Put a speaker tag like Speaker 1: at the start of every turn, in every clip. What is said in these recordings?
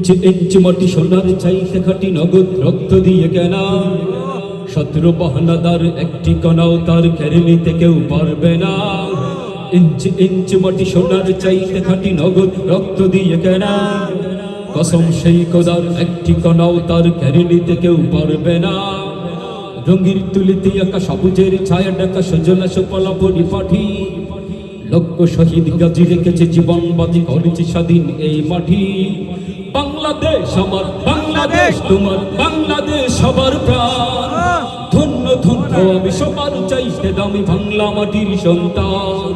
Speaker 1: ইঞ্চি ইঞ্চি মাটি সোনার চাইতে খাটি নগদ রক্ত দিয়ে কেনা 17 বাহানাদার একটি কণাও তার কেড়ে নিতে কেউ পারবে না। ইঞ্চি ইঞ্চি মাটি সোনার চাইতে খাটি নগদ রক্ত দিয়ে কেনা কসম সেই খোদার একটি কণাও তার কেড়ে নিতে কেউ পারবে না। রঙির তুলিতে আঁকা সবুজের ছায়া ডাকা সজলা সুফলা পরিপাঠি লক্ষ শহীদ গাজী রেখেছে জীবন বাজি করেছে স্বাধীন এই মাটি। বাংলাদেশ আমার, বাংলাদেশ তোমার, বাংলাদেশ সবার প্রাণ। ধন্য ধন্য আমি সবার চাইতে দামি বাংলা মাটির সন্তান।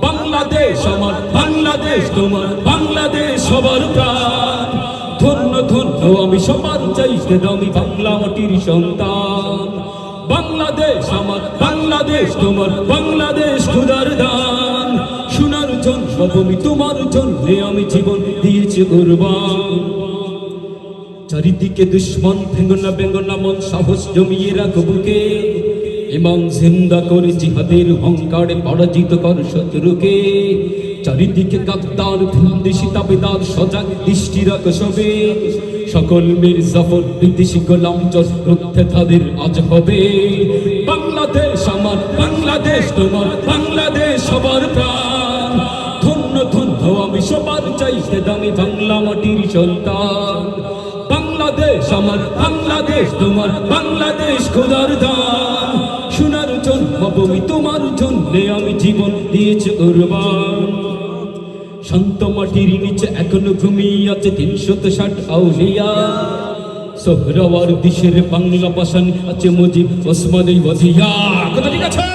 Speaker 1: বাংলাদেশ আমার, বাংলাদেশ তোমার, বাংলাদেশ সবার প্রাণ। ধন্য ধন্য আমি সবার চাইতে দামি বাংলা মাটির সন্তান। বাংলাদেশ আমার, বাংলাদেশ তোমার, বাংলাদেশ খোদার দান। সোনার জন্মভূমি তোমার জন্যে আমি জীবন দিয়েছি কুরবান। চারিদিকে দুশ্মন ভেঙ্গনা বেঙ্গনা মন সাহস জমিয়ে রাখো বুকে। ইমান জিন্দা করে জিহাদের অহংকারে পরাজিত কর শত্রুকে। চারিদিকে গাদ্দার ভিনদেশি তাবেদার সজাগ দৃষ্টি রাখো সবে। সকল মির্জাফর বিদেশি গোলাম রুখতে তাদের আজ হবে। বাংলাদেশ আমার, বাংলাদেশ তোমার, বাংলাদেশ সবার প্রাণ। ধন্য ধন্য আমি সবার চাইতে দামি বাংলা মাটির সন্তান। বাংলাদেশ আমার, বাংলাদেশ তোমার, বাংলাদেশ খোদার দান। সোনার জন্মভূমি তোমার জন্যে আমি জীবন দিয়েছি কুরবান। শান্ত মাটির নিচে এখনো ঘুমিয়ে আছে 360 আউলিয়া। সোহরাওয়ার দেশের বাংলা ভাষা আছে মুজিব ওসমানী ওয়াজিয়া। কথা ঠিক আছে?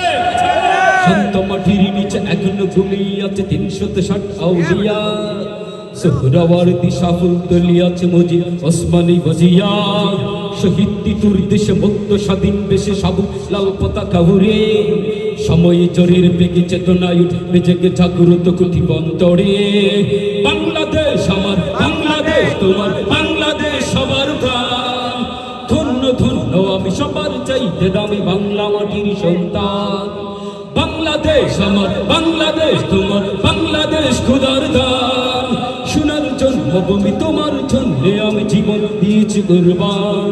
Speaker 1: শান্ত মাটির নিচে এখনো ঘুমিয়ে আছে 360 আউলিয়া। সোহরাওয়ার দিশা ফুলতলি আছে মুজিব ওসমানী ওয়াজিয়া। শহীদ তিতুর দেশে মুক্ত স্বাধীন দেশে সাবুক লাল পতাকা উড়ে। সময় জোরের বেগে চেতনায় উঠবে জেগে জাগ্রত কুঠি বন্তরে। বাংলাদেশ আমার, বাংলাদেশ তোমার, বাংলাদেশ সবার প্রাণ। ধন্য ধন্য আমি সবার চাইতে দামি বাংলা মাটির সন্তান। বাংলাদেশ আমার, বাংলাদেশ তোমার, বাংলাদেশ খোদার দান। সোনার জন্মভূমি তোমার জন্যে আমি জীবন দিয়েছি কুরবান।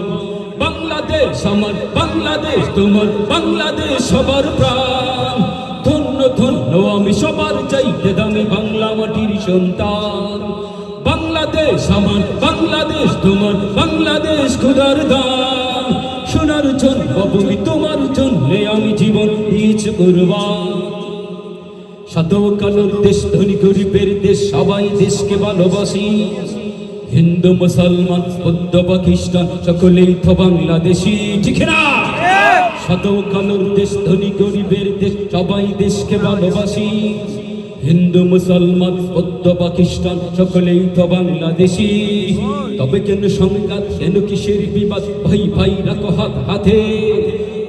Speaker 1: বাংলাদেশ আমার, বাংলাদেশ তোমার, বাংলাদেশ সবার প্রাণ। ধন্য ধন্য আমি সবার চাইতে দামি বাংলা মাটির সন্তান। বাংলাদেশ আমার, বাংলাদেশ তোমার, বাংলাদেশ খোদার দান। সোনার জন্মভূমি তোমার জন্যে আমি জীবন দিয়েছি কুরবান। সাধু কালোর দেশ, ধনী গরিবের দেশ, সবাই দেশকে ভালোবাসি। হিন্দু মুসলমান বৌদ্ধ বা খ্রিস্টান সকলেই তো বাংলাদেশি, ঠিক না? সাধু কালোর দেশ, ধনী গরিবের দেশ, সবাই দেশকে ভালোবাসি। হিন্দু মুসলমান বৌদ্ধ বা খ্রিস্টান সকলেই তো বাংলাদেশি। তবে কেন সংঘাত, কেন কিসের বিবাদ? ভাই ভাই রাখো হাত হাতে।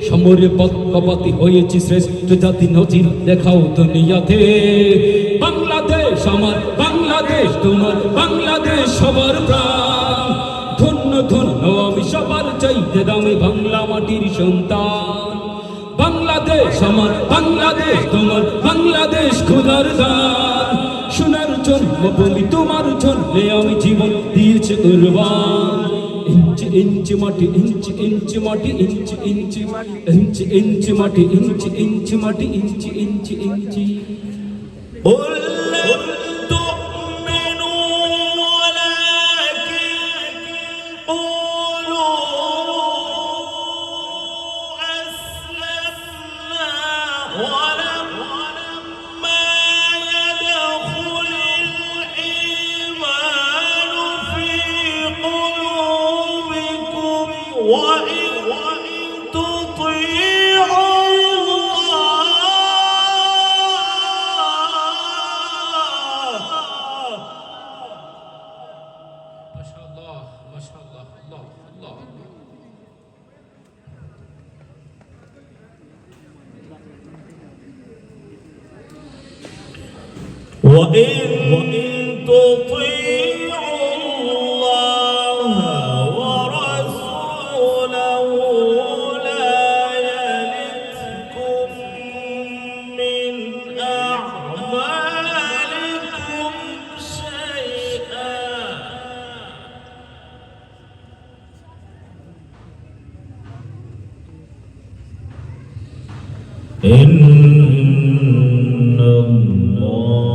Speaker 1: সমরে পক্ষপাতী হয়েছি শ্রেষ্ঠ জাতি, নজির দেখাও দুনিয়াতে। বাংলাদেশ আমার, বাংলাদেশ তোমার, বাংলাদেশ সবার প্রাণ। ধন্য ধন্য আমি সবার চাইতে দামি বাংলা মাটির সন্তান। বাংলাদেশ আমার, বাংলাদেশ তোমার, বাংলাদেশ খোদার দান। সোনার জন্মভূমি তোমার জন্যে আমি জীবন দিয়েছি কুরবান। ইঞ্চি ইঞ্চি মাটি, ইঞ্চি ইঞ্চি মাটি, ইঞ্চি ইঞ্চি মাটি, ইঞ্চি ইঞ্চি মাটি, ইঞ্চি ইঞ্চি মাটি, ইঞ্চি ইঞ্চি ইঞ্চি।
Speaker 2: وإن تطيعوا الله ورسوله لا يلتكم من أعمالكم شيئا إن الله